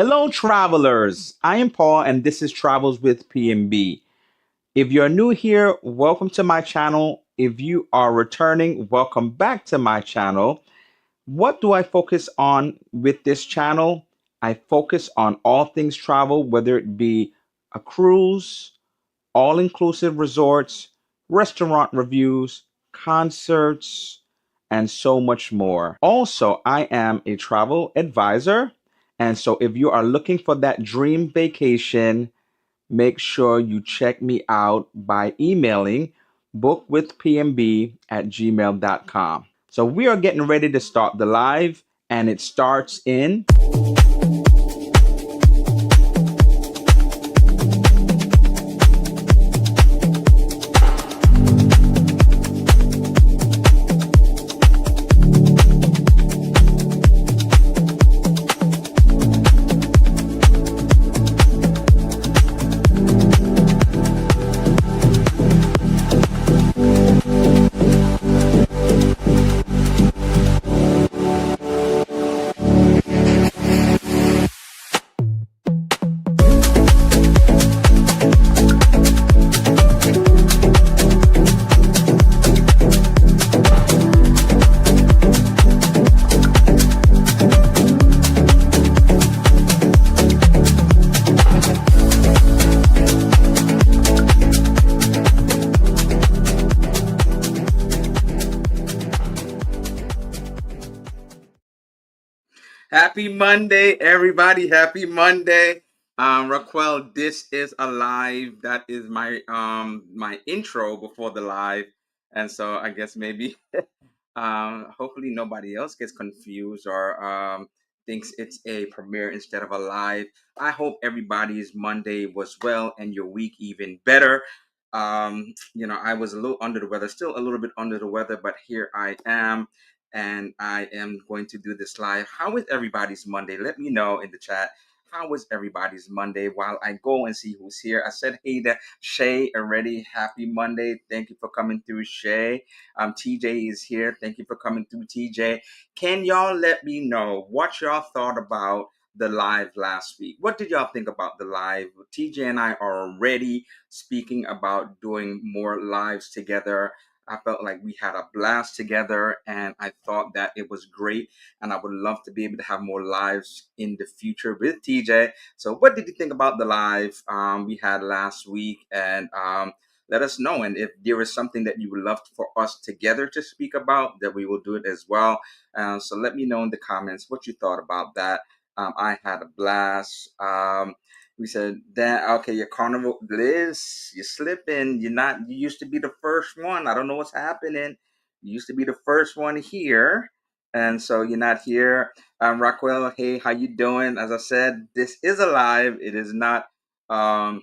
Hello, travelers. I am Paul, and this is Travels with PMB. If you're new here, welcome to my channel. If you are returning, welcome back to my channel. What do I focus on with this channel? I focus on all things travel, whether it be a cruise, all inclusive resorts, restaurant reviews, concerts, and so much more. Also, I am a travel advisor. And so, if you are looking for that dream vacation, make sure you check me out by emailing bookwithpmb@gmail.com. So, we are getting ready to start the live, and it starts in Happy Monday, everybody. Happy Monday. Raquel, this is a live. That is my intro before the live. And so I guess maybe hopefully nobody else gets confused or thinks it's a premiere instead of a live. I hope everybody's Monday was well and your week even better. I was a little under the weather, still a little bit under the weather, but here I am and I am going to do this live. How is everybody's Monday? Let me know in the chat. How was everybody's Monday while I go and see who's here? I said, hey there, Shay already. Happy Monday. Thank you for coming through, Shay. TJ is here. Thank you for coming through, TJ. Can y'all let me know what y'all thought about the live last week? What did y'all think about the live? TJ and I are already speaking about doing more lives together. I felt like we had a blast together and I thought that it was great. And I would love to be able to have more lives in the future with TJ. So, what did you think about the live we had last week? And let us know. And if there is something that you would love for us together to speak about, that we will do it as well. So, let me know in the comments what you thought about that. I had a blast. We said that okay, your carnival Liz, you're slipping. You used to be the first one. I don't know what's happening. You used to be the first one here. And so you're not here. Rockwell, hey, how you doing? As I said, this is a live. Um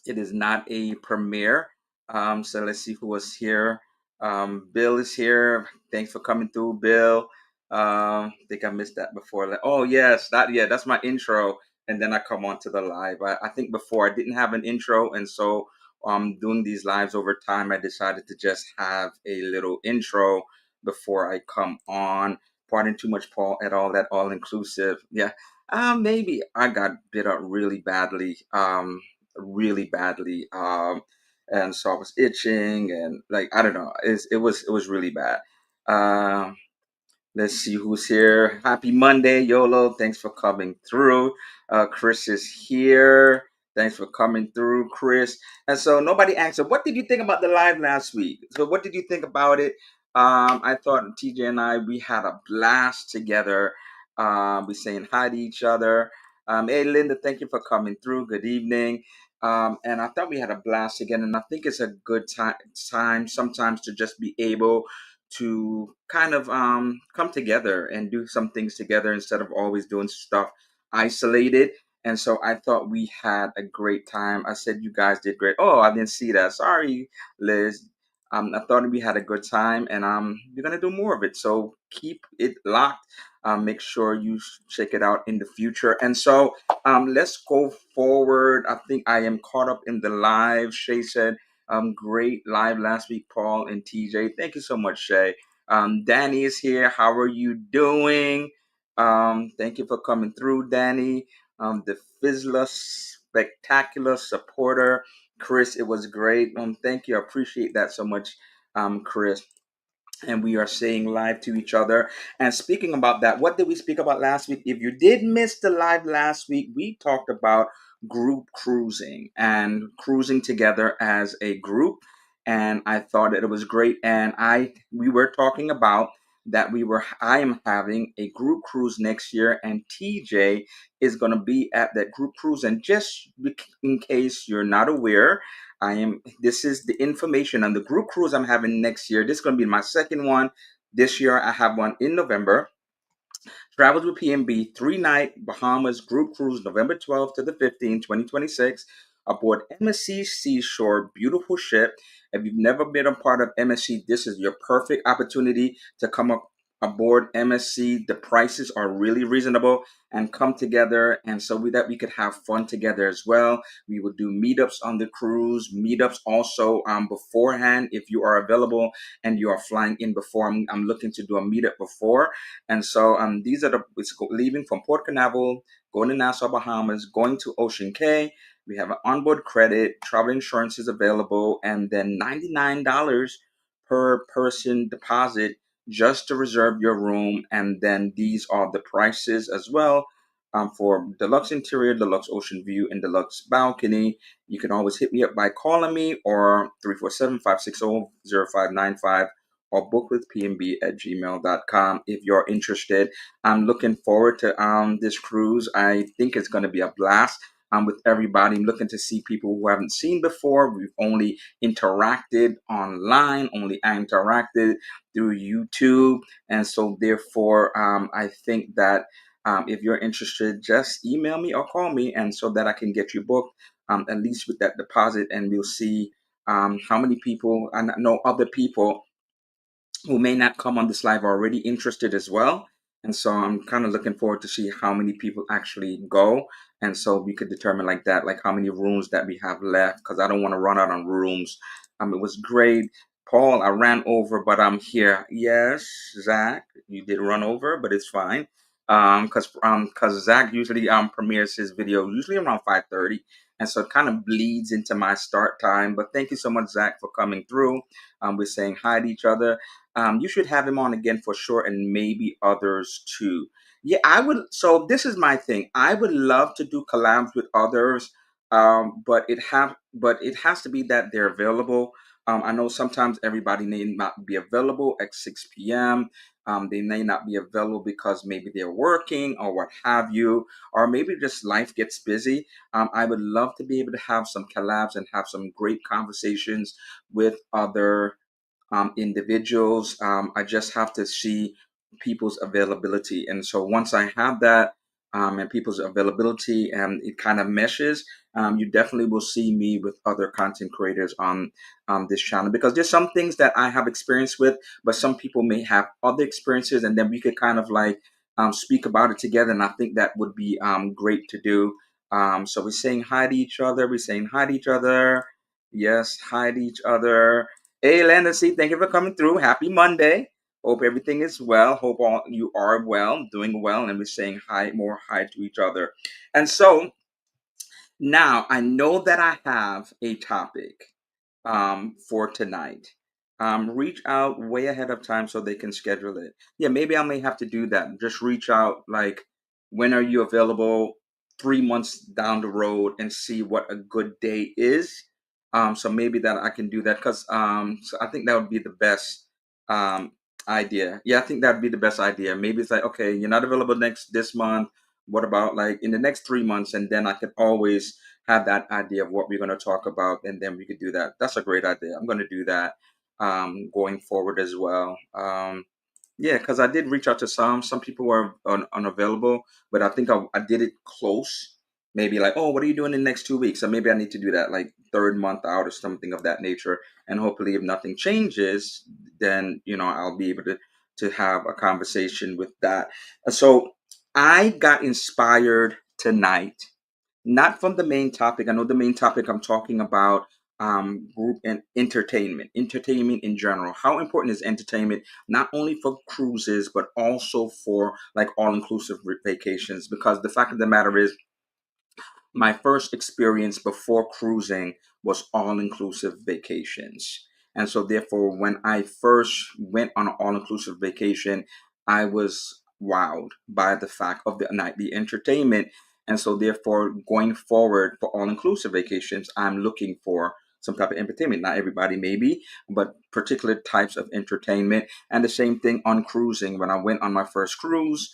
it is not a premiere. So let's see who was here. Bill is here. Thanks for coming through, Bill. I think I missed that before. Oh yes, that's my intro, and then I come on to the live. I think before I didn't have an intro, and so doing these lives over time, I decided to just have a little intro before I come on. Pardon too much, Paul, at all that all inclusive. Yeah, maybe I got bit up really badly. And so I was itching and like I don't know, it was really bad. Um, let's see who's here. Happy Monday, YOLO. Thanks for coming through. Chris is here. Thanks for coming through, Chris. And so nobody answered. What did you think about the live last week? So what did you think about it? I thought TJ and I we had a blast together. We saying hi to each other. Hey Linda, thank you for coming through. Good evening. And I thought we had a blast again. And I think it's a good time sometimes to just be able to kind of come together and do some things together instead of always doing stuff isolated. And so I thought we had a great time. I said you guys did great. Oh, I didn't see that. Sorry, Liz. I thought we had a good time, and we're gonna do more of it. So keep it locked. Make sure you check it out in the future. And so let's go forward. I think I am caught up in the live. Shay said great live last week, Paul and TJ. Thank you so much, Shay. Danny is here. How are you doing? Thank you for coming through, Danny. the Fizzler Spectacular supporter, Chris. It was great. Thank you. I appreciate that so much, Chris. And we are saying live to each other. And speaking about that, what did we speak about last week? If you did miss the live last week, we talked about group cruising and cruising together as a group. And I thought that it was great. And we were talking about that I am having a group cruise next year, and TJ is going to be at that group cruise. And just in case you're not aware, this is the information on the group cruise I'm having next year. This is going to be my second one. This year I have one in November. Travels with PNB, 3-night Bahamas group cruise, November 12th to the 15th, 2026, aboard MSC Seashore. Beautiful ship. If you've never been a part of MSC, this is your perfect opportunity to come up aboard MSC. The prices are really reasonable, and come together, and so that we could have fun together as well. We will do meetups on the cruise, meetups also beforehand if you are available and you are flying in before. I'm looking to do a meetup before. And so these are leaving from Port Canaveral, going to Nassau, Bahamas, going to Ocean Cay. We have an onboard credit, travel insurance is available, and then $99 per person deposit just to reserve your room. And then these are the prices as well, for deluxe interior, deluxe ocean view, and deluxe balcony. You can always hit me up by calling me, or 347-560-0595, or bookwithpnb@gmail.com if you're interested. I'm looking forward to this cruise. I think it's going to be a blast. With everybody. I'm looking to see people who haven't seen before. We've only interacted online, only interacted through YouTube. And so therefore, I think that if you're interested, just email me or call me, and so that I can get you booked, at least with that deposit, and we'll see how many people. I know other people who may not come on this live are already interested as well. And so I'm kind of looking forward to see how many people actually go. And so we could determine like that, like how many rooms that we have left, because I don't want to run out on rooms. It was great. Paul, I ran over, but I'm here. Yes, Zach, you did run over, but it's fine. Because Zach usually premieres his video usually around 5:30, and so it kind of bleeds into my start time. But thank you so much, Zach, for coming through. We're saying hi to each other. You should have him on again for sure, and maybe others too. Yeah, I would. So this is my thing. I would love to do collabs with others, but it has to be that they're available. I know sometimes everybody may not be available at 6 p.m. They may not be available because maybe they're working or what have you, or maybe just life gets busy. I would love to be able to have some collabs and have some great conversations with other individuals. I just have to see people's availability. And so once I have that, and people's availability, and it kind of meshes, you definitely will see me with other content creators on this channel, because there's some things that I have experience with, but some people may have other experiences, and then we could kind of like speak about it together. And I think that would be great to do. So we're saying hi to each other. We're saying hi to each other. Yes, hi to each other. Hey, Legacy, thank you for coming through. Happy Monday. Hope everything is well. Hope all you are well, doing well, and we're saying hi, more hi to each other. And so now I know that I have a topic for tonight. Reach out way ahead of time so they can schedule it. Yeah, maybe I may have to do that. Just reach out like, when are you available 3 months down the road, and see what a good day is. So maybe that I can do that, because so I think that would be the best um idea. Yeah, I think that'd be the best idea. Maybe it's like, okay, you're not available this month. What about like in the next 3 months? And then I could always have that idea of what we're going to talk about, and then we could do that. That's a great idea. I'm going to do that going forward as well. Yeah, because I did reach out to some people were unavailable, but I think I did it close. Maybe like, oh, what are you doing in the next 2 weeks? So maybe I need to do that like third month out or something of that nature. And hopefully, if nothing changes, then I'll be able to have a conversation with that. So I got inspired tonight, not from the main topic. I know the main topic I'm talking about, group and entertainment in general. How important is entertainment, not only for cruises, but also for like all inclusive vacations? Because the fact of the matter is, my first experience before cruising was all inclusive vacations. And so, therefore, when I first went on an all inclusive vacation, I was wowed by the fact of the nightly entertainment. And so, therefore, going forward for all inclusive vacations, I'm looking for some type of entertainment. Not everybody, maybe, but particular types of entertainment. And the same thing on cruising. When I went on my first cruise,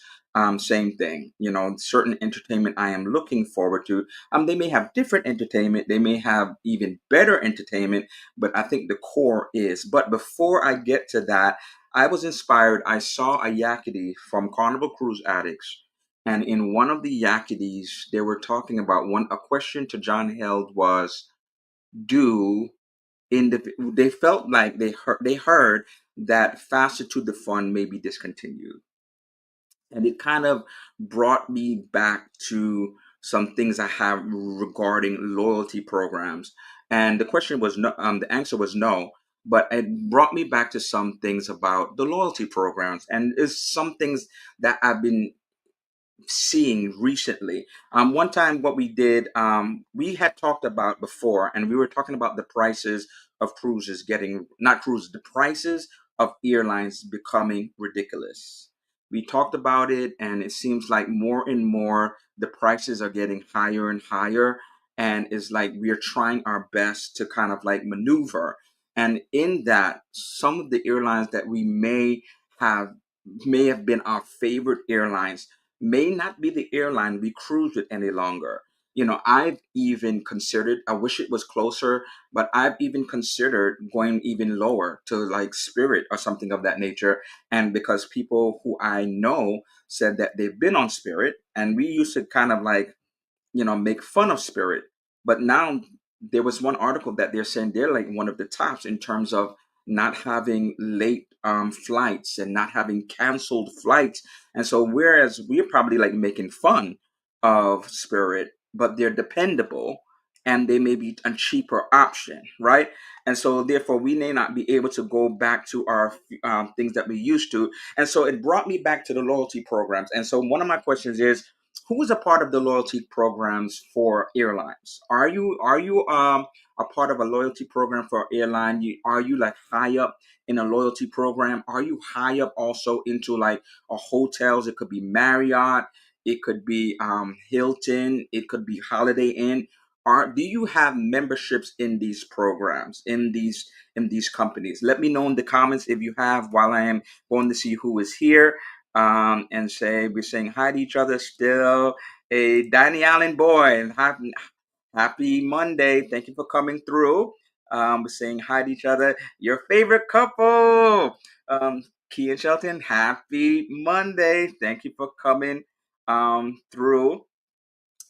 same thing. Certain entertainment I am looking forward to. They may have different entertainment, they may have even better entertainment, but I think the core is. But before I get to that, I was inspired. I saw a Yakety from Carnival Cruise Addicts. And in one of the Yakities, they were talking about a question to John Held was, do they felt like they heard that Faster to the Fun may be discontinued, and it kind of brought me back to some things I have regarding loyalty programs. And the question was no, the answer was no, but it brought me back to some things about the loyalty programs, and it's some things that I've been seeing recently. One time, what we did, we had talked about before, and we were talking about the prices of cruises getting, not cruises, the prices of airlines becoming ridiculous. We talked about it, and it seems like more and more the prices are getting higher and higher. And it's like we are trying our best to kind of like maneuver. And in that, some of the airlines that we have may have been our favorite airlines may not be the airline we cruise with any longer. I've even considered, I wish it was closer, but I've even considered going even lower to like Spirit or something of that nature. And because people who I know said that they've been on Spirit, and we used to kind of like, make fun of Spirit. But now there was one article that they're saying they're like one of the tops in terms of not having late flights and not having canceled flights. And so, whereas we're probably like making fun of Spirit, but they're dependable and they may be a cheaper option, right? And so, therefore, we may not be able to go back to our things that we used to. And so, it brought me back to the loyalty programs. And so, one of my questions is, who is a part of the loyalty programs for airlines? Are you a part of a loyalty program for airline? Are you like high up in a loyalty program? Are you high up also into like a hotels? It could be Marriott, it could be Hilton, it could be Holiday Inn. Do you have memberships in these programs, in these companies? Let me know in the comments if you have, while I am going to see who is here, and say we're saying hi to each other still. A Danny Allen boy, and happy Monday. Thank you for coming through. We're saying hi to each other. Your favorite couple, Key and Shelton. Happy Monday. Thank you for coming through,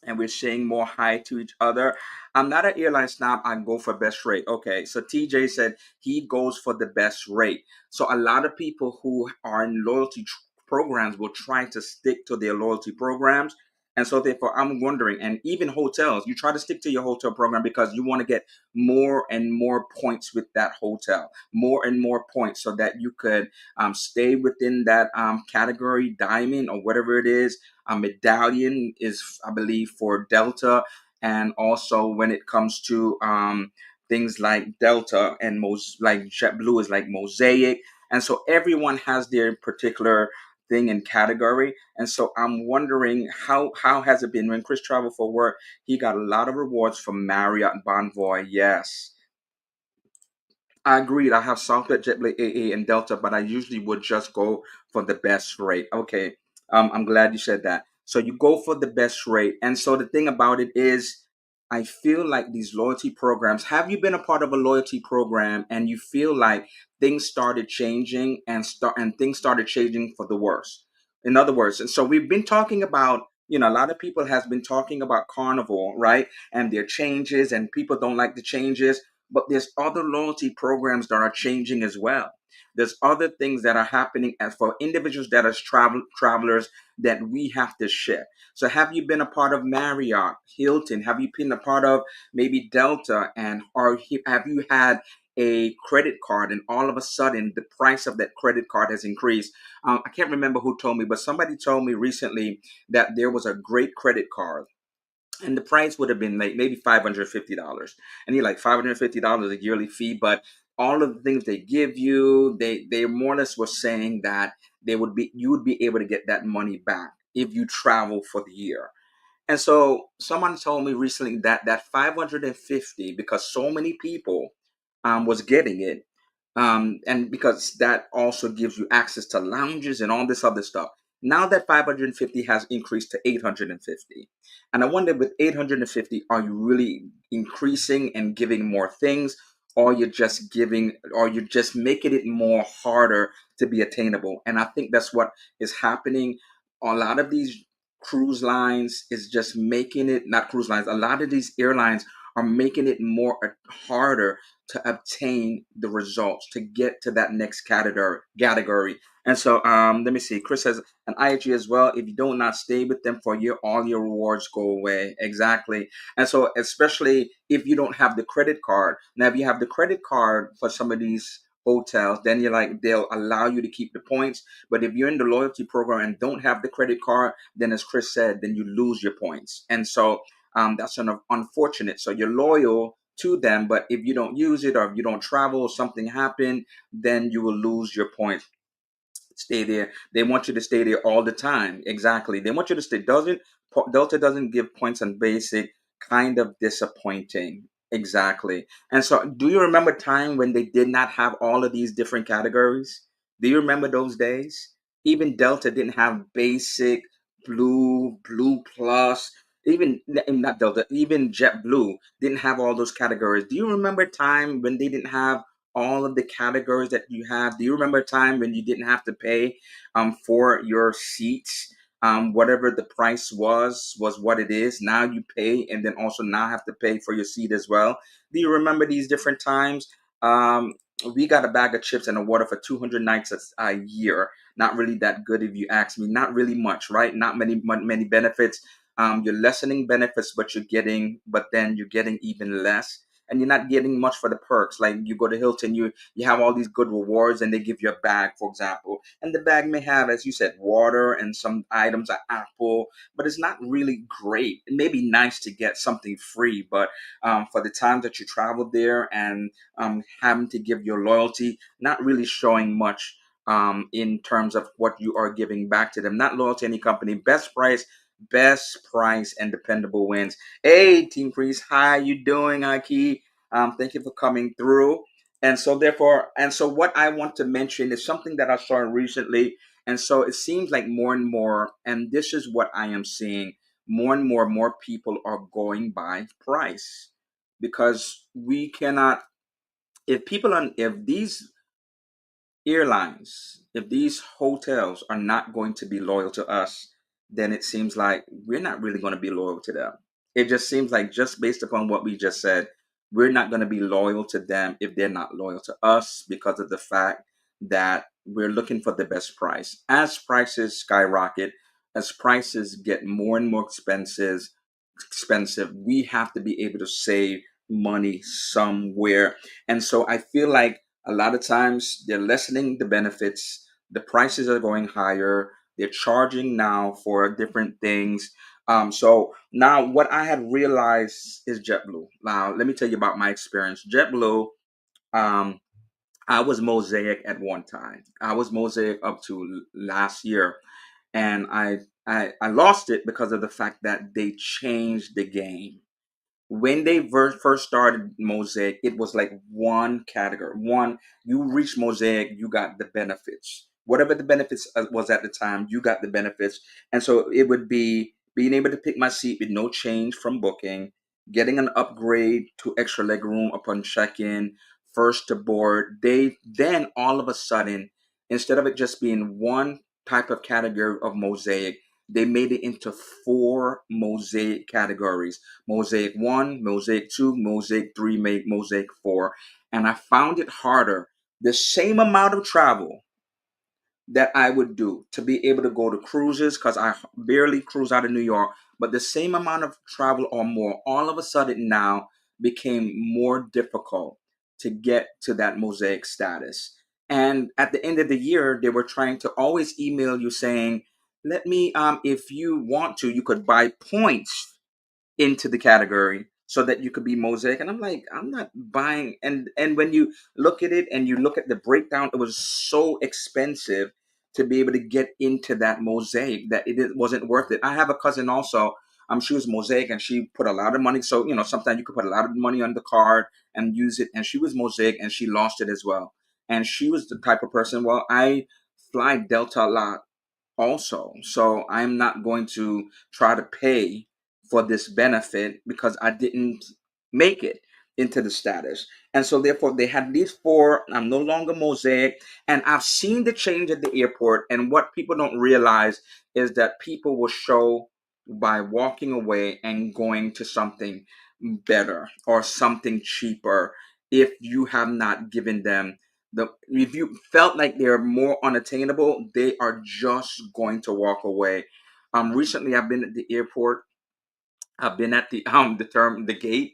and we're saying more hi to each other. I'm not an airline snob. I go for best rate. Okay, so TJ said he goes for the best rate. So a lot of people who are in loyalty programs will try to stick to their loyalty programs. And so therefore, I'm wondering, and even hotels, you try to stick to your hotel program because you want to get more and more points with that hotel, more and more points, so that you could stay within that category, diamond or whatever it is. A medallion is, I believe, for Delta, and also when it comes to things like Delta and like JetBlue is like Mosaic, and so everyone has their particular thing and category. And so I'm wondering, how has it been when Chris traveled for work? He got a lot of rewards from Marriott Bonvoy. Yes, I agreed. I have Southwest, JetBlue, AA, and Delta, but I usually would just go for the best rate. Okay, I'm glad you said that. So you go for the best rate, and so the thing about it is, I feel like these loyalty programs. Have you been a part of a loyalty program and you feel like things started changing and things started changing for the worse? In other words, and so we've been talking about. A lot of people has been talking about Carnival, right? And their changes, and people don't like the changes, but there's other loyalty programs that are changing as well. There's other things that are happening as for individuals that are travelers that we have to share. So have you been a part of Marriott, Hilton? Have you been a part of maybe Delta? And have you had a credit card and all of a sudden the price of that credit card has increased? I can't remember who told me, but somebody told me recently that there was a great credit card and the price would have been like maybe $550, and you're like $550 a yearly fee, but all of the things they give you, they more or less were saying that you would be able to get that money back if you travel for the year. And so someone told me recently that 550, because so many people was getting it, and because that also gives you access to lounges and all this other stuff. Now that 550 has increased to 850. And I wonder, with 850, are you really increasing and giving more things, or you're just making it more harder to be attainable? And I think that's what is happening. A lot of these cruise lines is just making it, not cruise lines, a lot of these airlines are making it more harder to obtain the results, to get to that next category. And so let me see. Chris says an IHG as well. If you do not stay with them for a year, all your rewards go away. Exactly. And so especially if you don't have the credit card. Now, if you have the credit card for some of these hotels, then they'll allow you to keep the points. But if you're in the loyalty program and don't have the credit card, then as Chris said, then you lose your points. And so that's unfortunate. So you're loyal to them, but if you don't use it, or if you don't travel, or something happen, then you will lose your points. Stay there. They want you to stay there all the time. Exactly. They want you to stay. Delta doesn't give points on basic. Kind of disappointing. Exactly. And so, do you remember time when they did not have all of these different categories? Do you remember those days? Even Delta didn't have basic, blue plus. Even not Delta, even JetBlue didn't have all those categories. Do you remember time when they didn't have all of the categories that you have? Do you remember a time when you didn't have to pay for your seats? Whatever the price was what it is. Now you pay, and then also now have to pay for your seat as well. Do you remember these different times? Um, we got a bag of chips and a water for 200 nights a year. Not really that good, if you ask me. Not really much, right? Not many benefits. You're lessening benefits, but then you're getting even less, and you're not getting much for the perks. Like, you go to Hilton, you have all these good rewards, and they give you a bag, for example, and the bag may have, as you said, water and some items, like apple, but it's not really great. It may be nice to get something free, but for the times that you traveled there, and having to give your loyalty, not really showing much in terms of what you are giving back to them. Not loyal to any company. Best price and dependable wins. Hey, Team Priest, how you doing, Aki? Thank you for coming through. And so what I want to mention is something that I saw recently. And so it seems like more and more, and this is what I am seeing, more people are going by price, because we cannot, if these airlines, if these hotels are not going to be loyal to us, then it seems like we're not really going to be loyal to them. It just seems like, just based upon what we just said, we're not going to be loyal to them if they're not loyal to us, because of the fact that we're looking for the best price. As prices skyrocket, as prices get more and more expensive, we have to be able to save money somewhere. And so I feel like a lot of times they're lessening the benefits, the prices are going higher, they're charging now for different things. So now what I had realized is JetBlue. Now let me tell you about my experience. JetBlue, um, I was Mosaic at one time. I was Mosaic up to last year, and I lost it because of the fact that they changed the game. When they first started Mosaic, it was like one category. One, you reached Mosaic, you got the benefits. Whatever the benefits was at the time, you got the benefits. And so it would be being able to pick my seat with no change from booking, getting an upgrade to extra leg room upon check-in, first to board. They then all of a sudden, instead of it just being one type of category of Mosaic, they made it into four Mosaic categories: Mosaic 1, Mosaic 2, Mosaic 3, Mosaic 4. And I found it harder. The same amount of travel that I would do to be able to go to cruises, because I barely cruise out of New York, but the same amount of travel or more all of a sudden now became more difficult to get to that Mosaic status. And at the end of the year, they were trying to always email you saying, let me, if you want to, you could buy points into the category so that you could be Mosaic. And I'm like, I'm not buying. And when you look at it and you look at the breakdown, it was so expensive to be able to get into that Mosaic that it wasn't worth it. I have a cousin also. She was Mosaic and she put a lot of money. So sometimes you could put a lot of money on the card and use it. And she was Mosaic and she lost it as well. And she was the type of person. Well, I fly Delta a lot also. So I'm not going to try to pay for this benefit because I didn't make it into the status. And so therefore they had these four. I'm no longer Mosaic. And I've seen the change at the airport. And what people don't realize is that people will show by walking away and going to something better or something cheaper if you have not given them if you felt like they're more unattainable, they are just going to walk away. Recently I've been at the airport. I've been at the gate,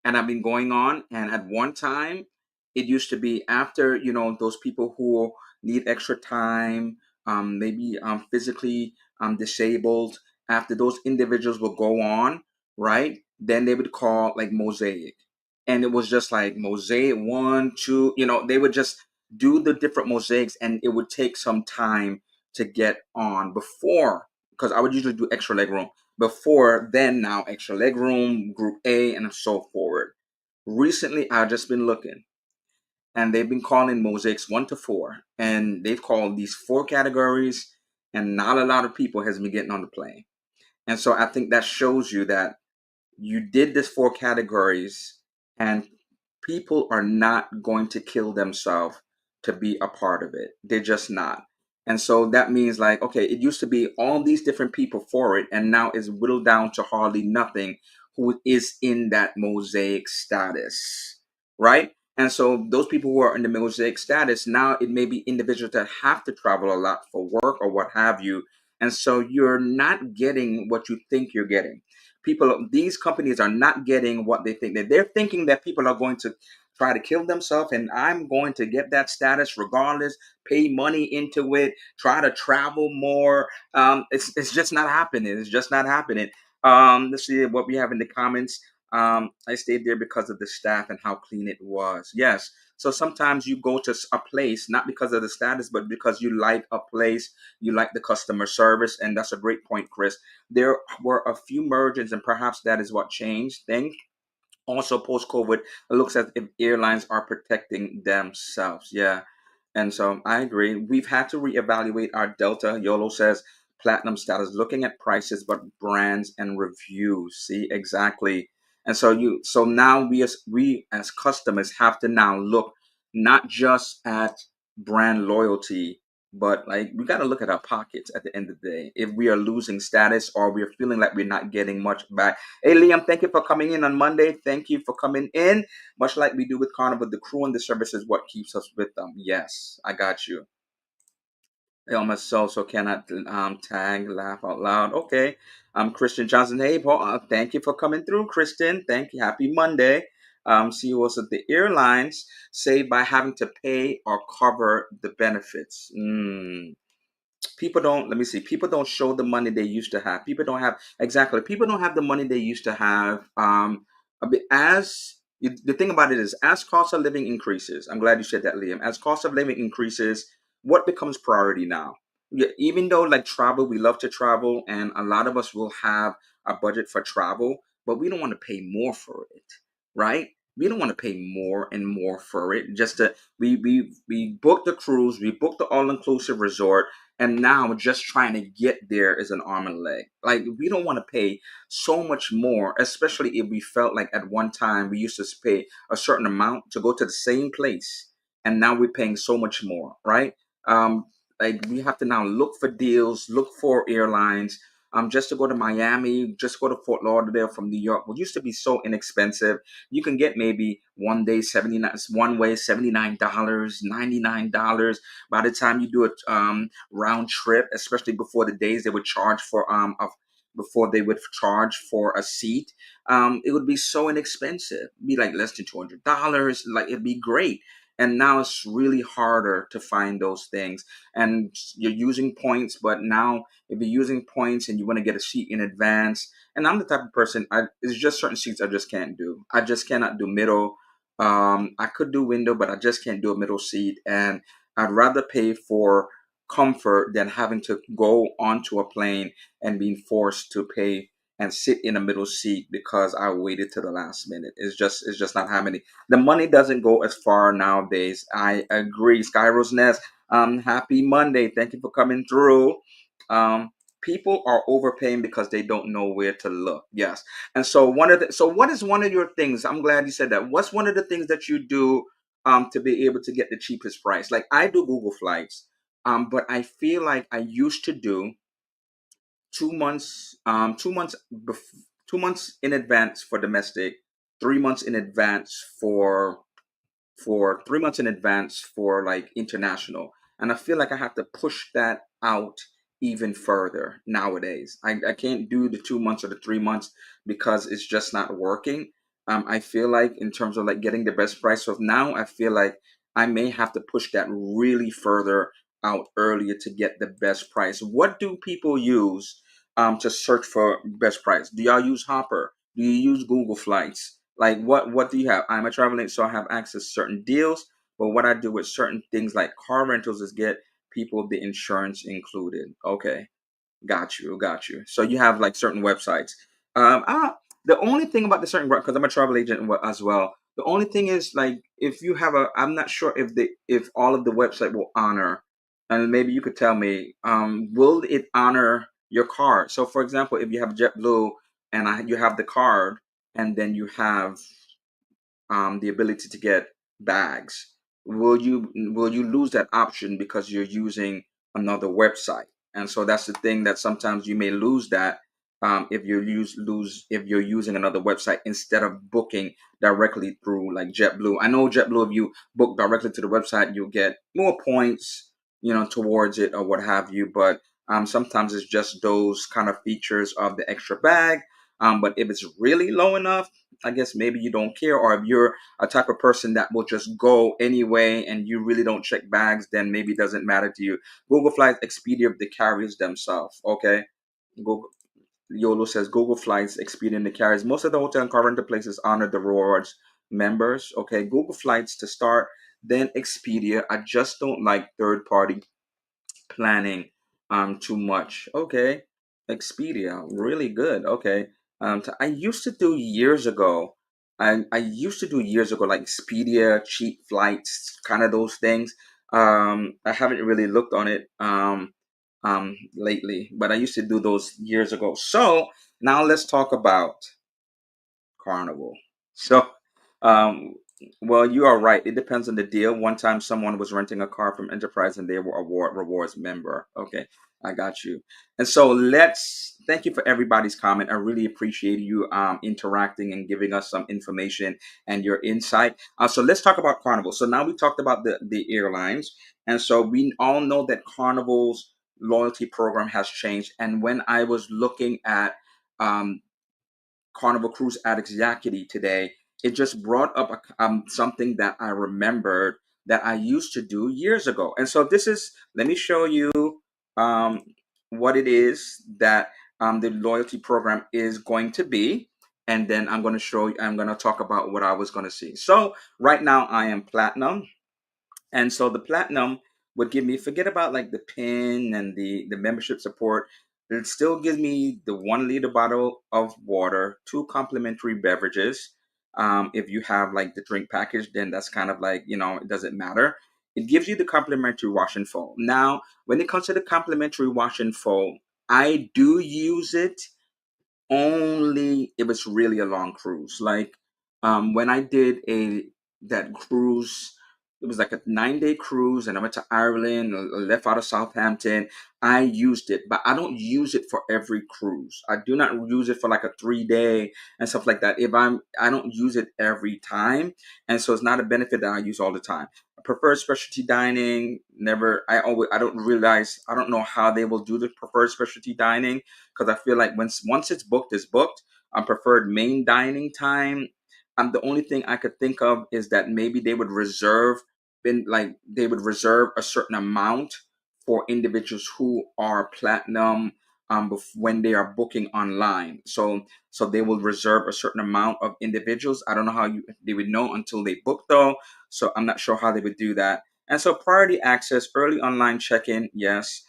and I've been going on. And at one time, it used to be after those people who need extra time, maybe physically disabled. After those individuals will go on, right? Then they would call like Mosaic, and it was just like Mosaic one, two. They would just do the different mosaics, and it would take some time to get on before because I would usually do extra leg room before then. Now extra leg room, group A, and so forward. Recently I've just been looking, and they've been calling mosaics 1 to 4, and they've called these 4 categories, and not a lot of people has been getting on the plane. And so I think that shows you that you did this 4 categories, and people are not going to kill themselves to be a part of it. They're just not. And so that means, like, okay, it used to be all these different people for it, and now it's whittled down to hardly nothing who is in that mosaic status, right? And so those people who are in the mosaic status, now it may be individuals that have to travel a lot for work or what have you. And so you're not getting what you think you're getting. These companies are not getting what they think. That they're thinking that people are going to try to kill themselves, and I'm going to get that status regardless, pay money into it, try to travel more. It's just not happening. It's just not happening. Let's see what we have in the comments. I stayed there because of the staff and how clean it was. Yes. So sometimes you go to a place not because of the status, but because you like a place, you like the customer service, and that's a great point, Chris. There were a few mergers, and perhaps that is what changed things. Also, post COVID, it looks as if airlines are protecting themselves. Yeah. And so I agree. We've had to reevaluate our Delta. YOLO says platinum status, looking at prices, but brands and reviews. See, exactly. And so now we as customers have to now look not just at brand loyalty, but like we got to look at our pockets at the end of the day. If we are losing status or we're feeling like we're not getting much back. Hey, Liam, thank you for coming in on Monday. Thank you for coming in. Much like we do with Carnival, the crew and the service is what keeps us with them. Yes, I got you. Elma so cannot tag laugh out loud. Okay. Christian Johnson. Hey, Paul. Thank you for coming through, Christian. Thank you. Happy Monday. CEOs of the airlines save by having to pay or cover the benefits. People don't, let me see, people don't show the money they used to have. People don't have, exactly, people don't have the money they used to have. The thing about it is, as cost of living increases, I'm glad you said that, Liam. As cost of living increases, what becomes priority now? Yeah, even though like travel, we love to travel, and a lot of us will have a budget for travel, but we don't want to pay more for it, right? We don't want to pay more and more for it. Just to we booked the cruise, we booked the all inclusive resort, and now just trying to get there is an arm and a leg. Like we don't want to pay so much more, especially if we felt like at one time we used to pay a certain amount to go to the same place, and now we're paying so much more, right? Um, like we have to now look for deals, look for airlines. Just to go to Miami, just go to Fort Lauderdale from New York, what used to be so inexpensive. You can get maybe one day 79, one way $79, $99. By the time you do a round trip, especially before the days they would charge for before they would charge for a seat, it would be so inexpensive. It'd be like less than $200. Like it'd be great. And now it's really harder to find those things. And you're using points, but now if you're using points and you want to get a seat in advance, and I'm the type of person, it's just certain seats I just can't do. I just cannot do middle. I could do window, but I just can't do a middle seat. And I'd rather pay for comfort than having to go onto a plane and being forced to pay and sit in a middle seat because I waited to the last minute. It's just not happening. The money doesn't go as far nowadays. I agree. Skyro's Nest. Happy Monday. Thank you for coming through. People are overpaying because they don't know where to look. Yes. And so what is one of your things? I'm glad you said that. What's one of the things that you do to be able to get the cheapest price? Like I do Google Flights. But I feel like I used to do 2 months, 2 months in advance for domestic, 3 months in advance for 3 months in advance for like international. And I feel like I have to push that out even further nowadays. I can't do the 2 months or the 3 months because it's just not working. I feel like in terms of like getting the best price. So now I feel like I may have to push that really further out earlier to get the best price. What do people use to search for best price? Do y'all use Hopper? Do you use Google Flights? Like what do you have? I'm a travel agent, so I have access to certain deals. But what I do with certain things like car rentals is get people the insurance included. Okay, got you. So you have like certain websites. Um, ah, the only thing about the certain because I'm a travel agent as well. The only thing is like if you have a, I'm not sure if all of the website will honor, and maybe you could tell me, will it honor your card? So for example, if you have JetBlue and you have the card, and then you have the ability to get bags, will you lose that option because you're using another website? And so that's the thing that sometimes you may lose that if you lose if you're using another website instead of booking directly through like JetBlue. I know JetBlue, if you book directly to the website, you'll get more points, towards it or what have you. But sometimes it's just those kind of features of the extra bag. But if it's really low enough, I guess maybe you don't care, or if you're a type of person that will just go anyway and you really don't check bags, then maybe it doesn't matter to you. Google Flights, Expedia, the carriers themselves. Okay, Google. Yolo says Google Flights, Expedia, and the carriers. Most of the hotel and car rental places honor the rewards members. Okay, Google Flights to start, then Expedia. I just don't like third party planning too much. Okay. Expedia, really good. Okay. I used to do years ago. I used to do years ago like Expedia, cheap flights, kind of those things. I haven't really looked on it lately, but I used to do those years ago. So now let's talk about Carnival. So, um, well, you are right. It depends on the deal. One time, someone was renting a car from Enterprise, and they were a rewards member. Okay, I got you. And so, let's thank you for everybody's comment. I really appreciate you interacting and giving us some information and your insight. So, let's talk about Carnival. So now we talked about the airlines, and so we all know that Carnival's loyalty program has changed. And when I was looking at um, Carnival Cruise Addicts Yakety today, it just brought up something that I remembered that I used to do years ago. And so let me show you um, what it is that the loyalty program is going to be. And then I'm going to talk about what I was going to see. So right now I am platinum. And so the platinum would give me, forget about like the pin and the membership support. It still gives me the 1 liter bottle of water, two complimentary beverages. If you have like the drink package, then that's kind of like, it doesn't matter. It gives you the complimentary wash and fold. Now, when it comes to the complimentary wash and fold, I do use it only if it's really a long cruise. Like when I did that cruise, it was like a 9 day cruise, and I went to Ireland, left out of Southampton. I used it, but I don't use it for every cruise. I do not use it for like a 3 day and stuff like that. I don't use it every time, and so it's not a benefit that I use all the time. I prefer specialty dining. Never. I don't realize. I don't know how they will do the preferred specialty dining because I feel like once it's booked, it's booked. I preferred main dining time. The only thing I could think of is that maybe they would reserve been like they would reserve a certain amount for individuals who are platinum when they are booking online. So they will reserve a certain amount of individuals. I don't know how they would know until they book though. So I'm not sure how they would do that. And so priority access, early online check-in, yes.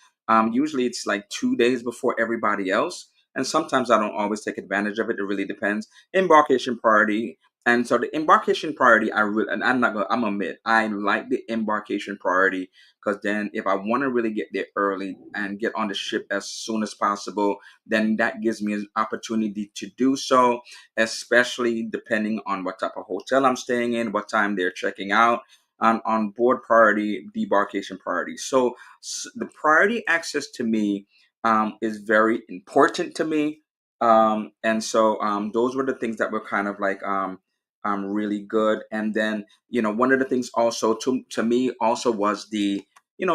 Usually it's like 2 days before everybody else. And sometimes I don't always take advantage of it. It really depends. Embarkation priority. And so the embarkation priority, I really, and I'm not gonna, I'm admit, I like the embarkation priority because then if I want to really get there early and get on the ship as soon as possible, then that gives me an opportunity to do so, especially depending on what type of hotel I'm staying in, what time they're checking out. On board priority, debarkation priority. So the priority access to me is very important to me. And so those were the things that were kind of like really good. And then, one of the things also to me also was the,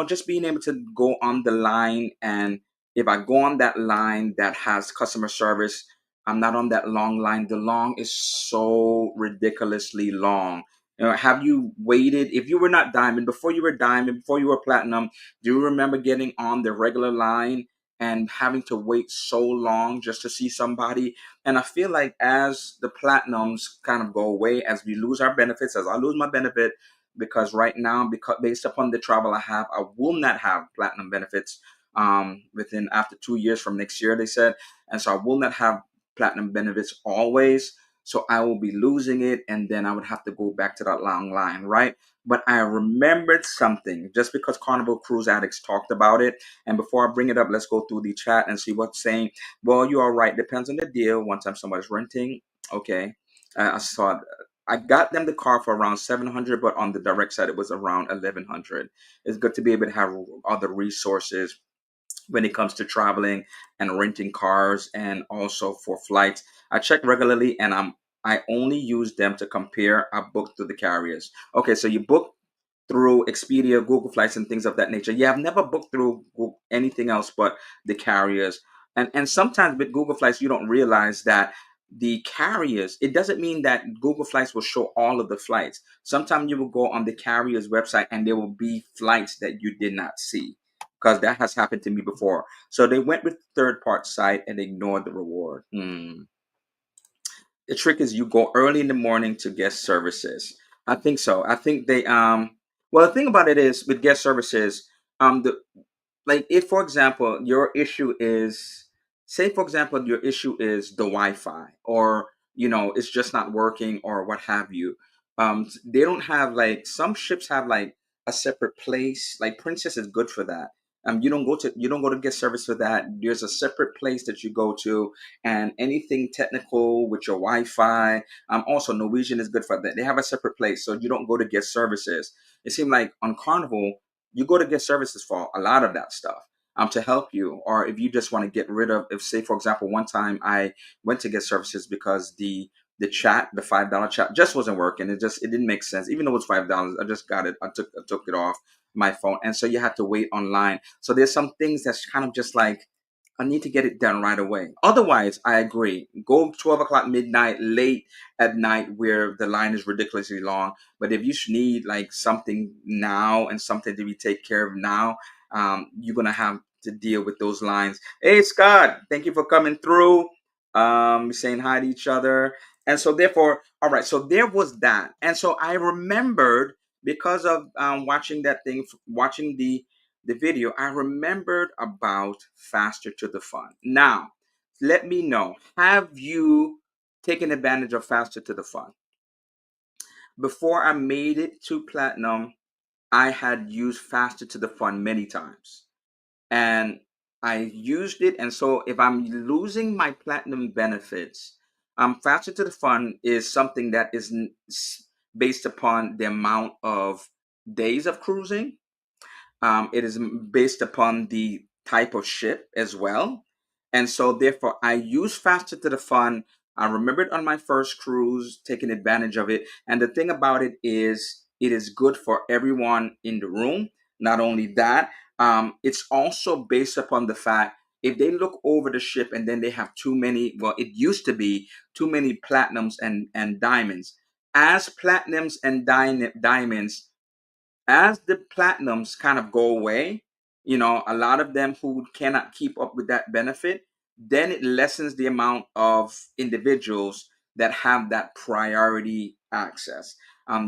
just being able to go on the line. And if I go on that line that has customer service, I'm not on that long line. The long is so ridiculously long. Have you waited? If you were not diamond, before you were platinum, do you remember getting on the regular line and having to wait so long just to see somebody? And I feel like as the platinums kind of go away, as we lose our benefits, as I lose my benefit, because right now, because based upon the travel I have, I will not have platinum benefits within after 2 years from next year, they said. And so I will not have platinum benefits always. So I will be losing it, and then I would have to go back to that long line, right? But I remembered something just because Carnival Cruise Addicts talked about it. And before I bring it up, let's go through the chat and see what's saying. Well, you are right. Depends on the deal. One time somebody's renting. Okay. I saw I got them the car for around 700, but on the direct side, it was around 1100. It's good to be able to have other resources when it comes to traveling and renting cars and also for flights. I check regularly and I only use them to compare. I book through the carriers. Okay, so you book through Expedia, Google Flights, and things of that nature. Yeah, I've never booked through anything else but the carriers. And sometimes with Google Flights, you don't realize that the carriers, it doesn't mean that Google Flights will show all of the flights. Sometimes you will go on the carrier's website and there will be flights that you did not see, because that has happened to me before. So they went with third part site and ignored the reward. The trick is you go early in the morning to guest services. I think so. I think they well, the thing about it is with guest services, the like if for example your issue is, say for example your issue is the Wi-Fi, or it's just not working or what have you. They don't have, like, some ships have like a separate place. Like Princess is good for that. You don't go to get service for that. There's a separate place that you go to, and anything technical with your Wi-Fi. Also Norwegian is good for that. They have a separate place, so you don't go to get services. It seemed like on Carnival you go to get services for a lot of that stuff, to help you. Or if you just want to get rid of, if, say for example, one time I went to get services because the chat, the $5 chat, just wasn't working. It didn't make sense. Even though it was $5, I just got it. I took it off my phone, and so you had to wait online. So there's some things that's kind of just like, I need to get it done right away. Otherwise, I agree. Go 12 o'clock midnight, late at night, where the line is ridiculously long. But if you need like something now and something to be taken care of now, you're gonna have to deal with those lines. Hey Scott, thank you for coming through. Saying hi to each other. And so therefore, all right. So there was that, and so I remembered, because of watching that thing, watching the video, I remembered about Faster to the Fun. Now, let me know, have you taken advantage of Faster to the Fun? Before I made it to Platinum, I had used Faster to the Fun many times. And I used it. And so if I'm losing my Platinum benefits, Faster to the Fun is something that is based upon the amount of days of cruising. It is based upon the type of ship as well. And so, therefore, I use Faster to the Fun. I remembered on my first cruise, taking advantage of it. And the thing about it is good for everyone in the room. Not only that, it's also based upon the fact, if they look over the ship and then they have too many, well, it used to be too many platinums and diamonds. As platinums and diamonds as the platinums kind of go away, a lot of them who cannot keep up with that benefit, then it lessens the amount of individuals that have that priority access.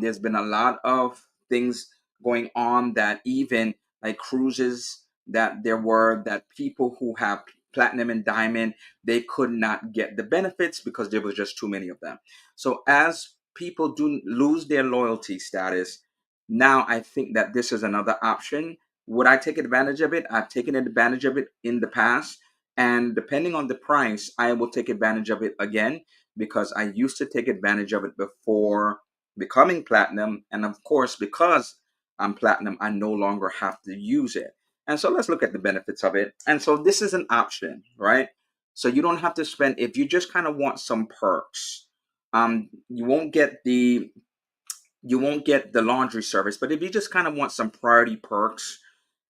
There's been a lot of things going on that even like cruises that there were that people who have platinum and diamond, they could not get the benefits because there was just too many of them. So as people do lose their loyalty status, now I think that this is another option. Would I take advantage of it? I've taken advantage of it in the past. And depending on the price, I will take advantage of it again because I used to take advantage of it before becoming platinum. And of course, because I'm platinum, I no longer have to use it. And so let's look at the benefits of it. And so this is an option, right? So you don't have to spend, if you just kind of want some perks, you won't get the laundry service. But if you just kind of want some priority perks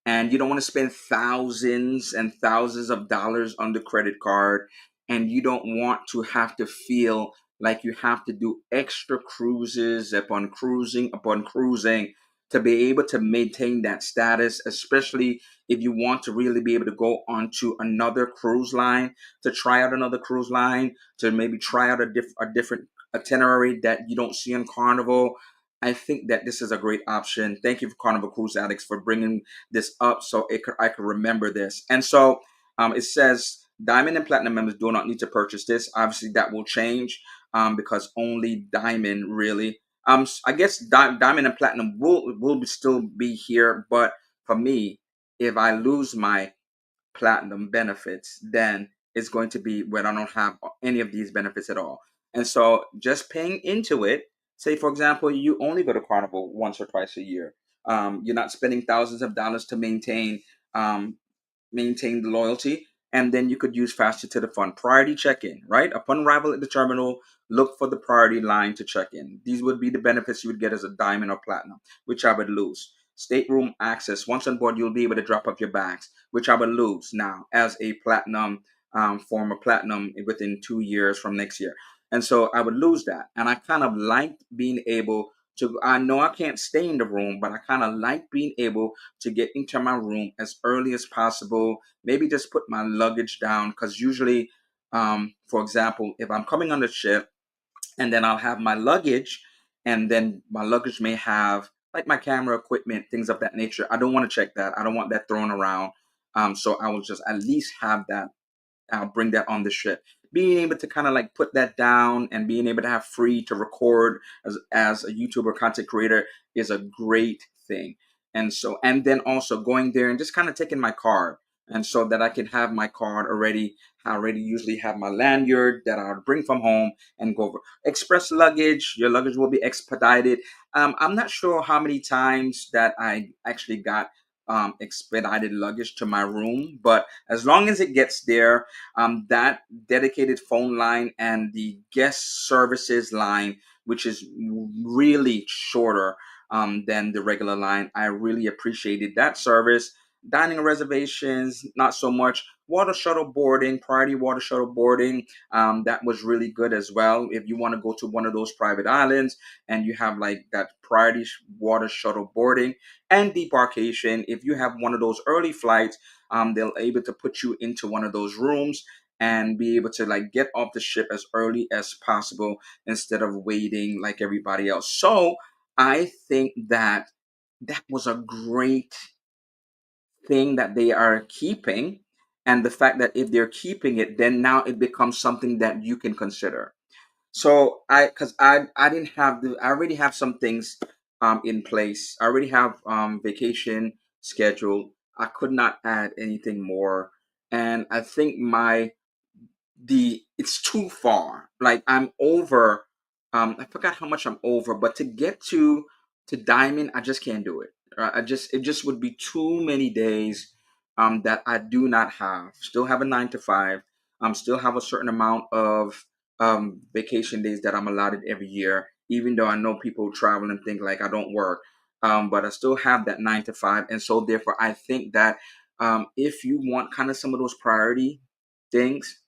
and you don't want to spend thousands and thousands of dollars on the credit card, and you don't want to have to feel like you have to do extra cruises upon cruising to be able to maintain that status, especially if you want to really be able to go onto another cruise line, to try out another cruise line, to maybe try out a different itinerary that you don't see on Carnival. I think that this is a great option. Thank you for Carnival Cruise Addicts for bringing this up so I could remember this. And so it says Diamond and Platinum members do not need to purchase this. Obviously, that will change because only Diamond really. I guess Diamond and Platinum will still be here, but for me, if I lose my platinum benefits, then it's going to be when I don't have any of these benefits at all. And so just paying into it, say for example, you only go to Carnival once or twice a year. You're not spending thousands of dollars to um, maintain the loyalty. And then you could use Faster to the Fun. Priority check-in, right? Upon arrival at the terminal, look for the priority line to check in. These would be the benefits you would get as a diamond or platinum, which I would lose. Stateroom access. Once on board, you'll be able to drop off your bags, which I would lose now as a platinum, former platinum within 2 years from next year. And so I would lose that. And I kind of liked being able to, I know I can't stay in the room, but I kind of like being able to get into my room as early as possible. Maybe just put my luggage down because usually, for example, if I'm coming on the ship and then I'll have my luggage, and then my luggage may have like my camera equipment, things of that nature. I don't want to check that. I don't want that thrown around. So I will just at least have that. I'll bring that on the ship. Being able to kind of like put that down and being able to have free to record as a YouTuber content creator is a great thing. And so, and then also going there and just kind of taking my card. And so that I can have my card already. I already usually have my lanyard that I'll bring from home and go over. Express luggage, your luggage will be expedited. I'm not sure how many times that I actually got expedited luggage to my room, but as long as it gets there, that dedicated phone line and the guest services line, which is really shorter than the regular line, I really appreciated that service. Dining reservations, not so much. Water shuttle boarding, priority water shuttle boarding, that was really good as well. If you want to go to one of those private islands and you have like that priority water shuttle boarding and debarkation, if you have one of those early flights, they'll able to put you into one of those rooms and be able to like get off the ship as early as possible instead of waiting like everybody else. So I think that that was a great thing that they are keeping. And the fact that if they're keeping it, then now it becomes something that you can consider. So because I didn't have I already have some things in place. I already have vacation scheduled. I could not add anything more, and I think the it's too far. Like I'm over. I forgot how much I'm over, but to get to diamond, I just can't do it. It just would be too many days that I do not have. Still have a 9 to 5. Still have a certain amount of vacation days that I'm allotted every year. Even though I know people travel and think like I don't work, but I still have that 9 to 5, and so therefore I think that if you want kind of some of those priority things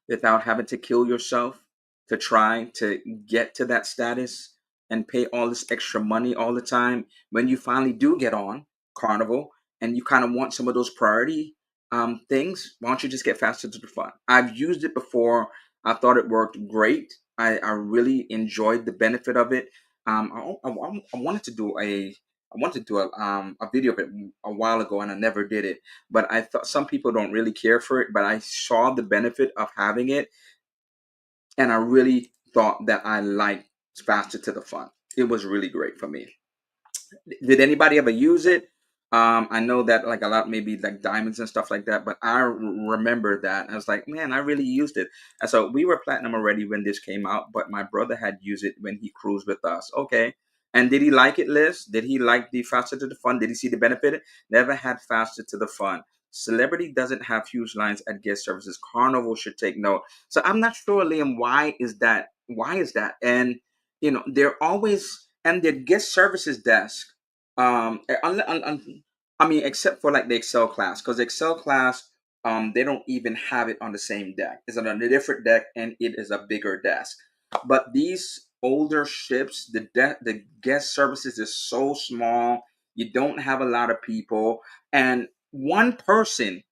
without having to kill yourself to try to get to that status. and pay all this extra money all the time when you finally do get on Carnival and you kind of want some of those priority things. Why don't you just get faster to the fun? I've used it before. I thought it worked great. I really enjoyed the benefit of it. I wanted to do a video of it a while ago, and I never did it. But I thought some people don't really care for it. But I saw the benefit of having it, and I really thought that I liked Faster to the Fun. It was really great for me. Did anybody ever use it? I know that like a lot, maybe like diamonds and stuff like that, but remember that. I was like, man, I really used it. And so we were platinum already when this came out, but my brother had used it when he cruised with us. Okay. And did he like it, Liz? Did he like the Faster to the Fun? Did he see the benefit? Never had Faster to the Fun. Celebrity doesn't have huge lines at guest services. Carnival should take note. So I'm not sure, Liam, why is that? Why is that? And they're always and their guest services desk I mean, except for like the Excel class, because Excel class, they don't even have it on the same deck. It's on a different deck, and it is a bigger desk. But these older ships, the guest services is so small. You don't have a lot of people, and one person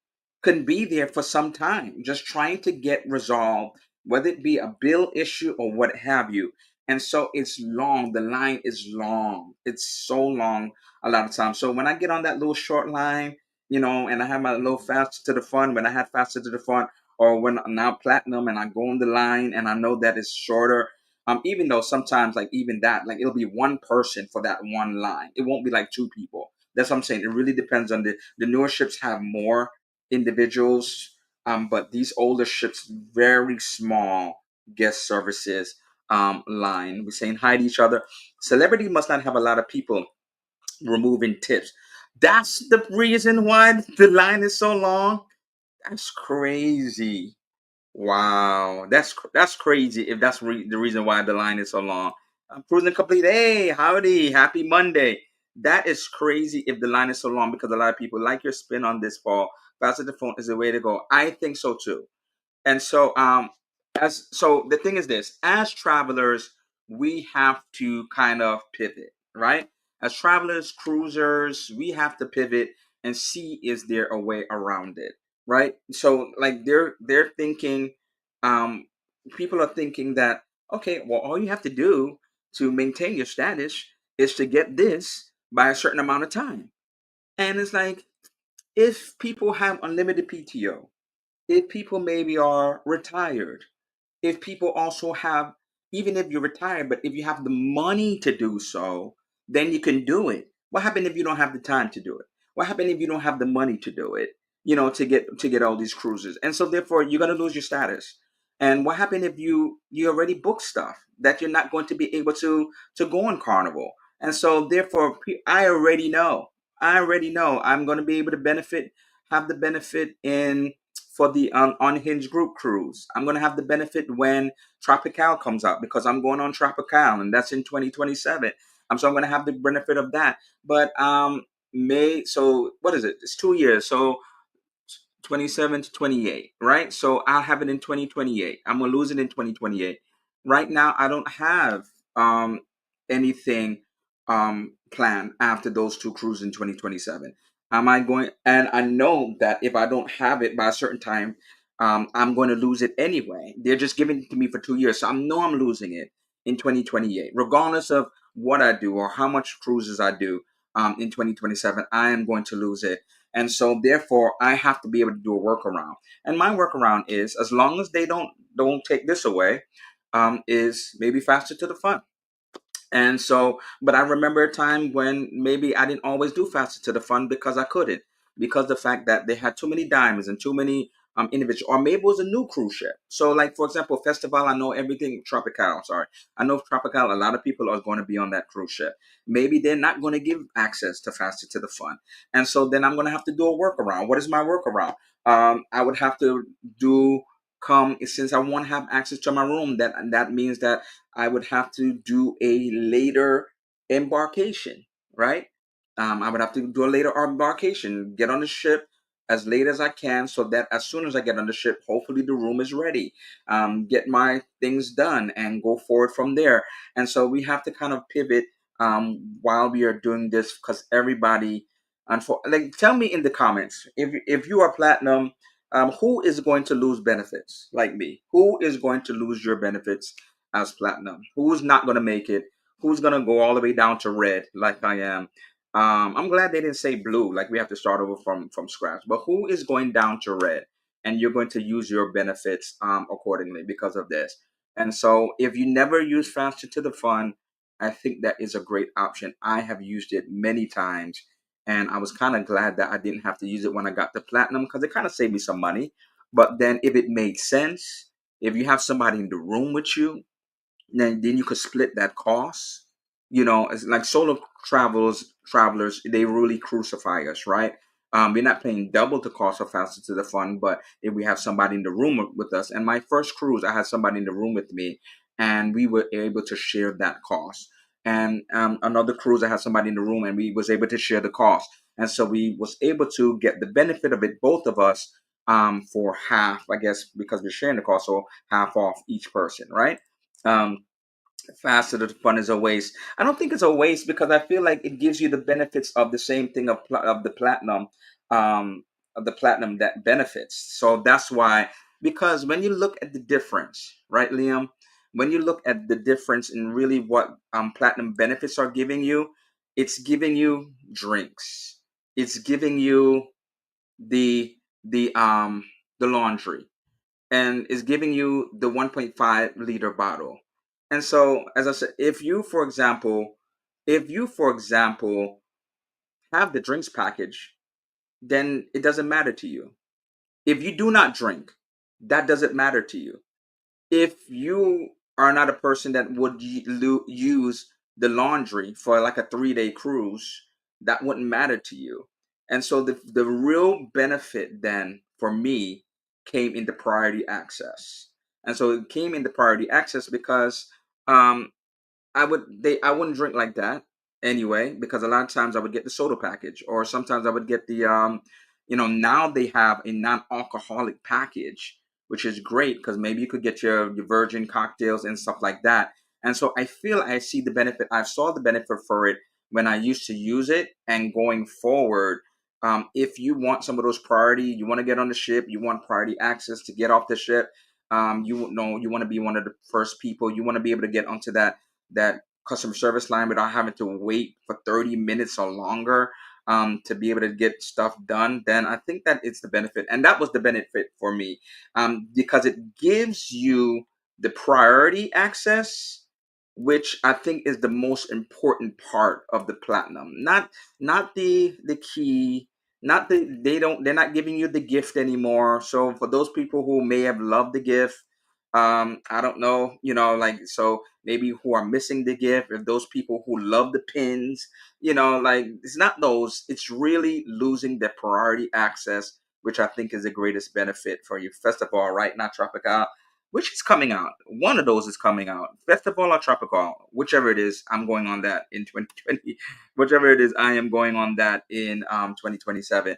can be there for some time, just trying to get resolved, whether it be a bill issue or what have you. And so it's long. The line is long. It's so long a lot of times. So when I get on that little short line, and I have my little Faster to the Fun, when I had Faster to the Fun, or when I'm now platinum and I go on the line and I know that it's shorter. Even though sometimes like even that, like it'll be one person for that one line. It won't be like two people. That's what I'm saying. It really depends on the newer ships have more individuals. But these older ships, very small guest services line. We're saying hi to each other. Celebrity must not have a lot of people removing tips. That's the reason why the line is so long. That's crazy. Wow, that's crazy. If that's the reason why the line is so long. I'm cruising complete. Hey, howdy, happy Monday. That is crazy if the line is so long because a lot of people like your spin on this fall. Faster the phone is the way to go. I think so too. And so the thing is this, as travelers, we have to kind of pivot, right? As travelers, cruisers, we have to pivot and see is there a way around it, right? So like they're thinking people are thinking that okay, well all you have to do to maintain your status is to get this by a certain amount of time. And it's like if people have unlimited PTO, if people maybe are retired, if people also have, even if you're retired, but if you have the money to do so, then you can do it. What happens if you don't have the time to do it? What happens if you don't have the money to do it? To get all these cruises, and so therefore you're gonna lose your status. And what happens if you already booked stuff that you're not going to be able to go on Carnival? And so therefore, I already know I'm going to be able to have the benefit in for the Unhinged group cruise. I'm going to have the benefit when Tropical comes out because I'm going on Tropical and that's in 2027. So I'm going to have the benefit of that. But May, so what is it? It's 2 years. So 27 to 28, right? So I'll have it in 2028. I'm going to lose it in 2028. Right now, I don't have anything planned after those two cruises in 2027. Am I going? And I know that if I don't have it by a certain time, I'm going to lose it anyway. They're just giving it to me for 2 years. So I know I'm losing it in 2028. Regardless of what I do or how much cruises I do in 2027, I am going to lose it. And so therefore I have to be able to do a workaround. And my workaround is as long as they don't take this away, is maybe Faster to the Fun. And so, but I remember a time when maybe I didn't always do Faster to the Fun because I couldn't, because the fact that they had too many diamonds and too many individual, or maybe it was a new cruise ship. So, like for example, Festival, I know everything. Tropical, sorry, I know Tropical. A lot of people are going to be on that cruise ship. Maybe they're not going to give access to Faster to the Fun, and so then I'm going to have to do a workaround. What is my workaround? I would have to do come since I want to have access to my room. That means that I would have to do a later embarkation, right? I would have to do a later embarkation, get on the ship, as late as I can so that as soon as I get on the ship, hopefully the room is ready, get my things done and go forward from there. And so we have to kind of pivot while we are doing this because everybody, like, tell me in the comments if you are platinum, who is going to lose benefits like me? Who is going to lose your benefits as platinum? Who's not going to make it? Who's going to go all the way down to red like I am? I'm glad they didn't say blue, like we have to start over from scratch. But who is going down to red, and you're going to use your benefits accordingly because of this. And so, if you never use Faster to the Fun, I think that is a great option. I have used it many times, and I was kind of glad that I didn't have to use it when I got the platinum because it kind of saved me some money. But then, if it made sense, if you have somebody in the room with you, then you could split that cost. It's like solo travelers, they really crucify us, right? We're not paying double the cost of Faster to the Fun, but if we have somebody in the room with us, and my first cruise, I had somebody in the room with me, and we were able to share that cost. And another cruise, I had somebody in the room, and we was able to share the cost, and so we was able to get the benefit of it, both of us, for half, I guess, because we're sharing the cost, so half off each person, right? Um, Faster to fun is a waste. I don't think it's a waste because I feel like it gives you the benefits of the same thing um, of the platinum that benefits. So that's why, because when you look at the difference, right, Liam? When you look at the difference in really what platinum benefits are giving you, it's giving you drinks. It's giving you the the um the laundry and is giving you the 1.5 liter bottle. And so, as I said, if you, for example, have the drinks package, then it doesn't matter to you. If you do not drink, that doesn't matter to you. If you are not a person that would use the laundry for like a 3-day cruise, that wouldn't matter to you. And so the real benefit then for me came in the priority access. And so it came in the priority access because um, I wouldn't drink like that anyway because a lot of times I would get the soda package or sometimes I would get the now they have a non-alcoholic package, which is great because maybe you could get your virgin cocktails and stuff like that. And so I feel I see the benefit. I saw the benefit for it when I used to use it, and going forward, if you want some of those priority, you want to get on the ship, you want priority access to get off the ship. You want to be one of the first people. You want to be able to get onto that customer service line without having to wait for 30 minutes or longer to be able to get stuff done, then I think that it's the benefit. And that was the benefit for me because it gives you the priority access, which I think is the most important part of the platinum. Not the key, not the they're not giving you the gift anymore. So for those people who may have loved the gift, I don't know, like, so maybe who are missing the gift, if those people who love the pins, like, it's not those, it's really losing the priority access, which I think is the greatest benefit for you. Festival, right? Not Tropical, which is coming out. One of those is coming out. Festival or Tropical, whichever it is, I'm going on that in 2020. Whichever it is, I am going on that in 2027.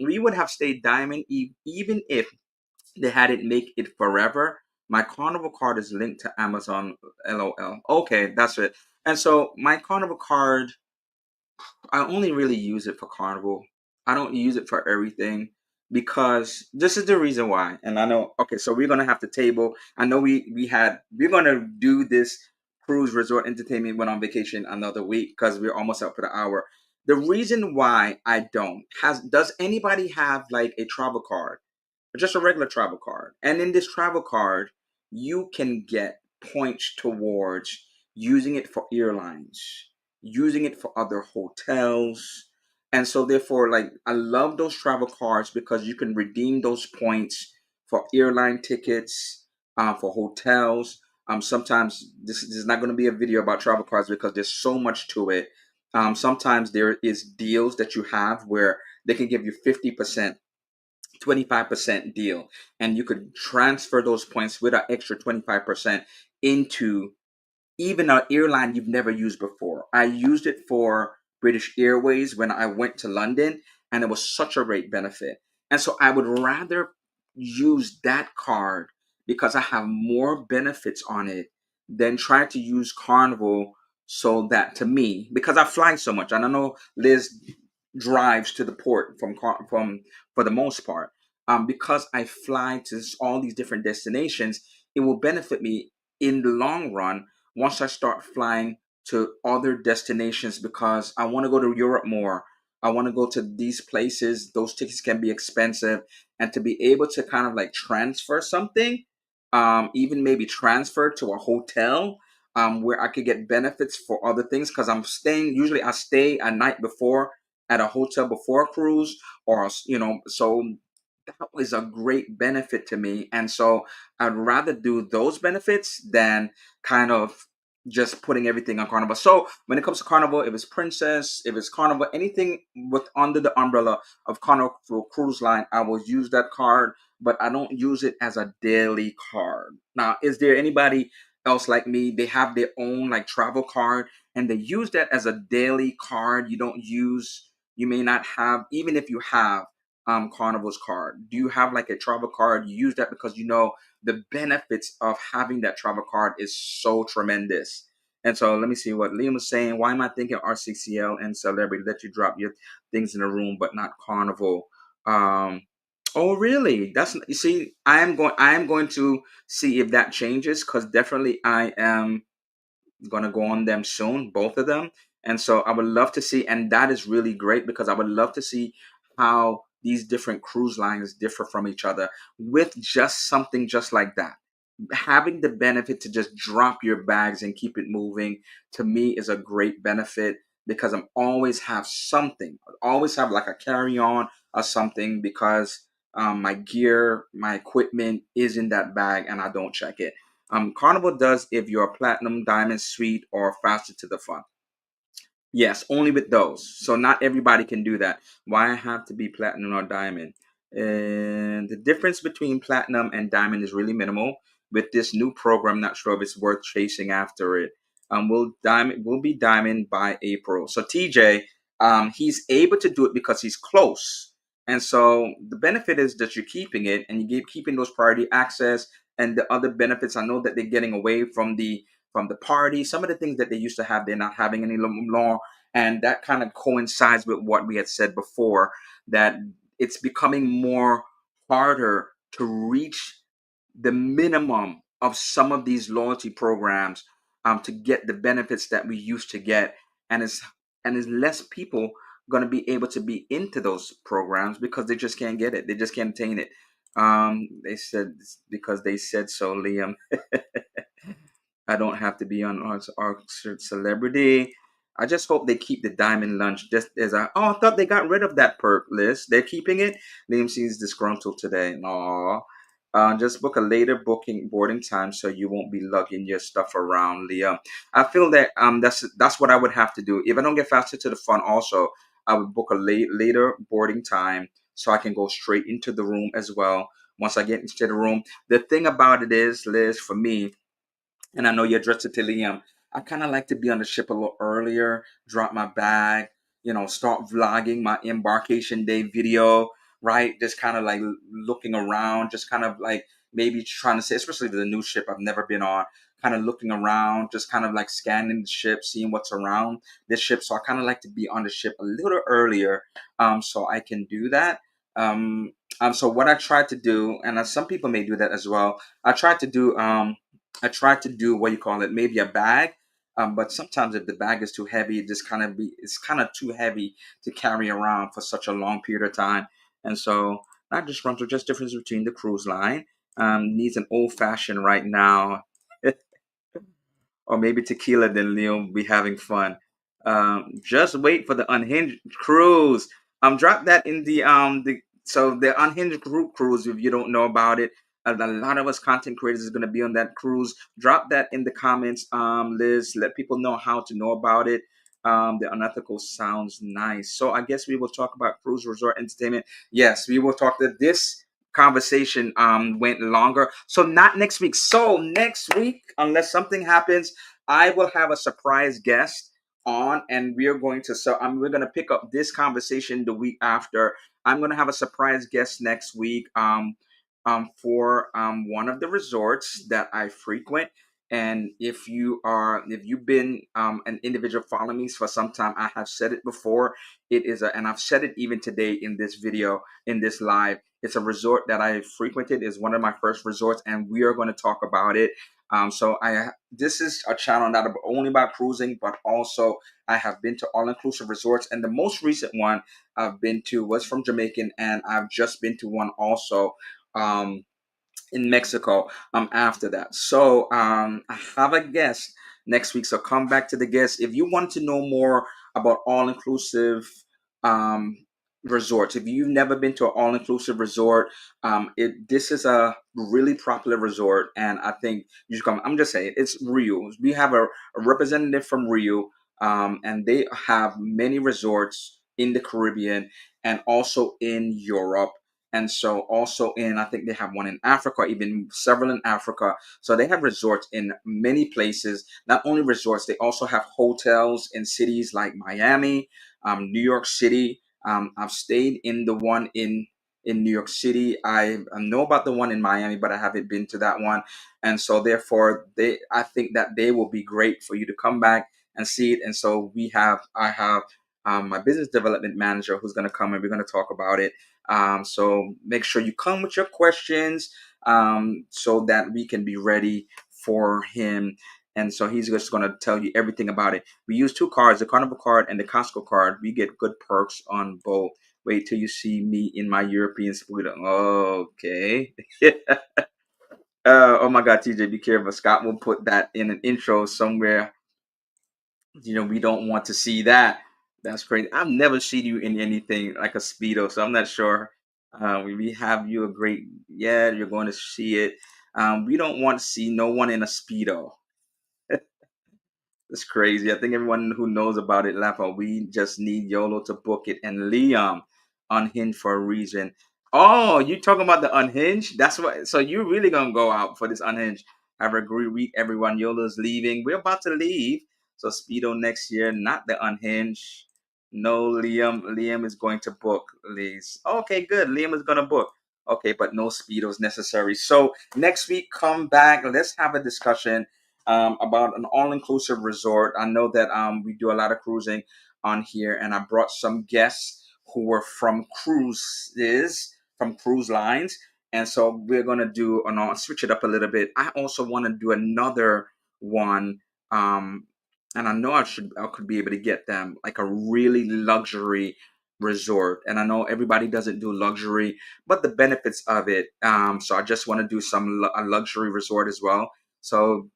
We would have stayed diamond even if they had it make it forever. My Carnival card is linked to Amazon. LOL. Okay, that's it. And so my Carnival card, I only really use it for Carnival. I don't use it for everything because this is the reason why. And I know, okay, so we're gonna have to table. I know we're gonna do this cruise resort entertainment went on vacation another week because we're almost up for the hour. The reason why I don't has does anybody have like a travel card? Just a regular travel card. And in this travel card, you can get points towards using it for airlines, using it for other hotels. And so, therefore, like, I love those travel cards because you can redeem those points for airline tickets, for hotels. Sometimes this is not going to be a video about travel cards because there's so much to it. Sometimes there is deals that you have where they can give you 50%, 25% deal, and you could transfer those points with an extra 25% into even an airline you've never used before. I used it for British Airways when I went to London, and it was such a great benefit. And so I would rather use that card because I have more benefits on it than try to use Carnival. So that, to me, because I fly so much, and I know Liz drives to the port from for the most part, because I fly to all these different destinations, it will benefit me in the long run once I start flying to other destinations, because I want to go to Europe more. I want to go to these places. Those tickets can be expensive, and to be able to kind of like transfer something, even maybe transfer to a hotel, where I could get benefits for other things, because I'm staying. Usually, I stay a night before at a hotel before a cruise, or so that was a great benefit to me. And so I'd rather do those benefits than kind of just putting everything on Carnival. So when it comes to Carnival, if it's Princess, if it's Carnival, anything with under the umbrella of Carnival Cruise Line, I will use that card, but I don't use it as a daily card. Now, is there anybody else like me? They have their own like travel card and they use that as a daily card. You may not have, even if you have Carnival's card. Do you have like a travel card? You use that because you know the benefits of having that travel card is so tremendous. And so let me see what Liam was saying. Why am I thinking RCCL and Celebrity let you drop your things in the room, but not Carnival? Um, oh, really? That's, you see. I am going to see if that changes, because definitely I am gonna go on them soon, both of them. And so I would love to see, and that is really great, because I would love to see how these different cruise lines differ from each other with just something just like that. Having the benefit to just drop your bags and keep it moving, to me, is a great benefit, because I'm always have something, always have like a carry on or something, because my gear, my equipment is in that bag and I don't check it. Carnival does if you're a platinum, diamond, suite, or faster to the fun. Yes, only with those. So not everybody can do that. Why I have to be platinum or diamond? And the difference between platinum and diamond is really minimal. With this new program, not sure if it's worth chasing after it. We'll be diamond by April. So TJ, he's able to do it because he's close. And so the benefit is that you're keeping it, and you keep keeping those priority access and the other benefits. I know that they're getting away from the party. Some of the things that they used to have, they're not having any more. And that kind of coincides with what we had said before, that it's becoming more harder to reach the minimum of some of these loyalty programs, to get the benefits that we used to get. And it's less people going to be able to be into those programs because they just can't get it. They just can't attain it. They said, because they said so, Liam. I don't have to be on Oxford Celebrity. I just hope they keep the diamond lunch just as I thought they got rid of that perk list. They're keeping it. Liam seems disgruntled today. Aw. Just book a later booking boarding time so you won't be lugging your stuff around, Liam. I feel that that's what I would have to do. If I don't get faster to the fun, also I would book a later boarding time so I can go straight into the room as well. Once I get into the room, the thing about it is, Liz, for me, and I know you addressed it to Liam. I kind of like to be on the ship a little earlier, drop my bag, start vlogging my embarkation day video, right? Just kind of like looking around, just kind of like maybe trying to say, especially the new ship I've never been on, kind of looking around, just kind of like scanning the ship, seeing what's around this ship. So I kind of like to be on the ship a little earlier, so I can do that. So what I try to do, and some people may do that as well. I try to do what you call it, maybe a bag. But sometimes if the bag is too heavy, it's kind of too heavy to carry around for such a long period of time. And so not disgruntled, just difference between the cruise line. Needs an old fashioned right now. Or maybe tequila, then Leo will be having fun. Just wait for the unhinged cruise. Drop that in the unhinged group cruise. If you don't know about it, a lot of us content creators is going to be on that cruise. Drop that in the comments, Liz. Let people know how to know about it. The unethical sounds nice. So I guess we will talk about cruise resort entertainment. Yes, we will talk that this conversation went longer. So not next week. So next week, unless something happens, I will have a surprise guest on, and we are going to we're going to pick up this conversation the week after. I'm going to have a surprise guest next week for one of the resorts that I frequent. And if you've been an individual following me for some time, I have said it before. It is and I've said it even today in this video, in this live. It's a resort that I frequented. Is one of my first resorts, and we are going to talk about it. This is a channel not only about cruising, but also I have been to all inclusive resorts, and the most recent one I've been to was from Jamaican, and I've just been to one also um, in Mexico after that. So I have a guest next week. So come back to the guest. If you want to know more about all inclusive um, resorts, if you've never been to an all inclusive resort, this is a really popular resort, and I think you should come. I'm just saying it's Rio. We have a representative from Rio, and they have many resorts in the Caribbean and also in Europe, and so also in, I think they have one in Africa, even several in Africa. So they have resorts in many places. Not only resorts, they also have hotels in cities like Miami, New York City. I've stayed in the one in New York City. I know about the one in Miami, but I haven't been to that one. And so therefore I think that they will be great for you to come back and see it. And so I have my business development manager who's going to come, and we're going to talk about it. So make sure you come with your questions so that we can be ready for him. And so he's just going to tell you everything about it. We use two cards, the Carnival card and the Costco card. We get good perks on both. Wait till you see me in my European split. Okay. Oh my God, TJ, be careful. Scott will put that in an intro somewhere. We don't want to see that. That's crazy. I've never seen you in anything like a speedo, so I'm not sure. We have you a great. Yeah, you're going to see it. We don't want to see no one in a speedo. It's crazy. I think everyone who knows about it laugh out. We just need YOLO to book it, and Liam unhinged for a reason. Oh, you talking about the unhinged? That's what. So you're really gonna go out for this unhinged? Have a great week, everyone. YOLO's leaving. We're about to leave. So Speedo next year, not the unhinged. No, Liam. Liam is going to book. Please. Okay, good. Liam is gonna book. Okay, but no Speedos necessary. So next week, come back. Let's have a discussion about an all-inclusive resort. I know that we do a lot of cruising on here, and I brought some guests who were from cruise lines, and so we're gonna do switch it up a little bit. I also want to do another one, and I know I could be able to get them like a really luxury resort, and I know everybody doesn't do luxury, but the benefits of it. So I just want to do a luxury resort as well. So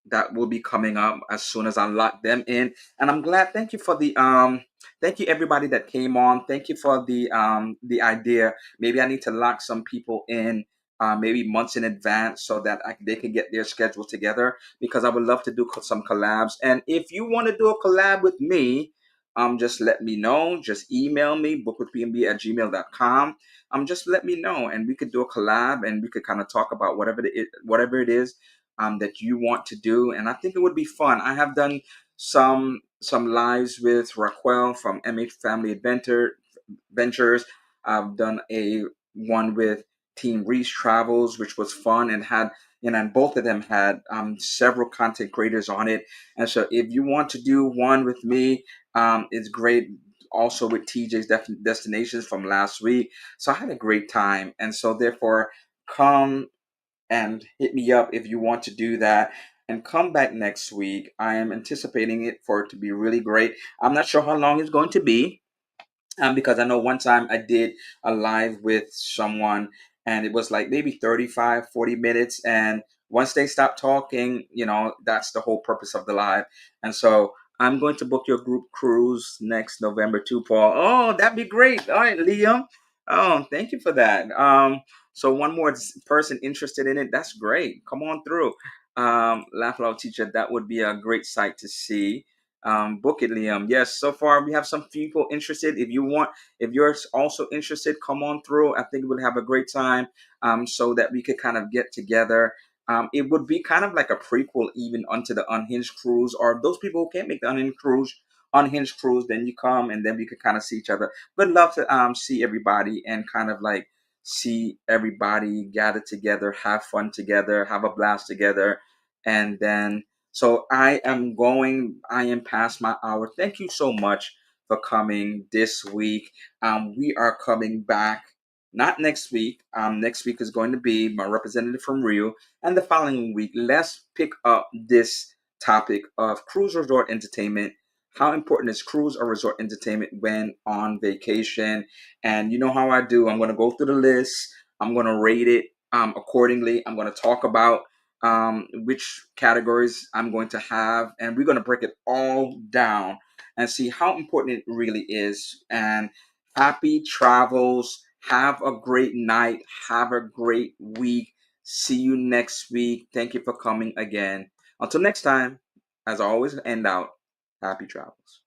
that will be coming up as soon as I lock them in. And I'm glad. Thank you everybody that came on. Thank you for the idea. Maybe I need to lock some people in maybe months in advance so that they can get their schedule together, because I would love to do some collabs. And if you want to do a collab with me, just let me know. Just email me, bookwithpmb@gmail.com. Just let me know, and we could do a collab, and we could kind of talk about whatever it is that you want to do. And I think it would be fun. I have done some lives with Raquel from MH Family Ventures. I've done a one with Team Reese Travels, which was fun and had, and both of them had several content creators on it. And so if you want to do one with me, it's great. Also with TJ's Destinations from last week. So I had a great time. And so therefore, come and hit me up if you want to do that, and come back next week. I am anticipating it for it to be really great. I'm not sure how long it's going to be, because I know one time I did a live with someone, and it was like maybe 35, 40 minutes. And once they stop talking, that's the whole purpose of the live. And so I'm going to book your group cruise next November too, Paul. Oh, that'd be great. All right, Liam. Oh, thank you for that. So one more person interested in it. That's great. Come on through. Laugh Loud Teacher, that would be a great sight to see. Book it, Liam. Yes, so far we have some people interested. If you're also interested, come on through. I think we'll have a great time, so that we could kind of get together It would be kind of like a prequel even onto the Unhinged cruise, or those people who can't make the Unhinged cruise, then you come and then we could kind of see each other. But love to see everybody and kind of like see everybody gather together, have fun together, have a blast together, and then so I am past my hour. Thank you so much for coming this week. We are coming back not next week. Next week is going to be my representative from Rio, and the following week, let's pick up this topic of cruise resort entertainment. How important is cruise or resort entertainment when on vacation? And you know how I do. I'm going to go through the list. I'm going to rate it accordingly. I'm going to talk about which categories I'm going to have, and we're going to break it all down and see how important it really is. And happy travels. Have a great night. Have a great week. See you next week. Thank you for coming again. Until next time, as I always end out, happy travels.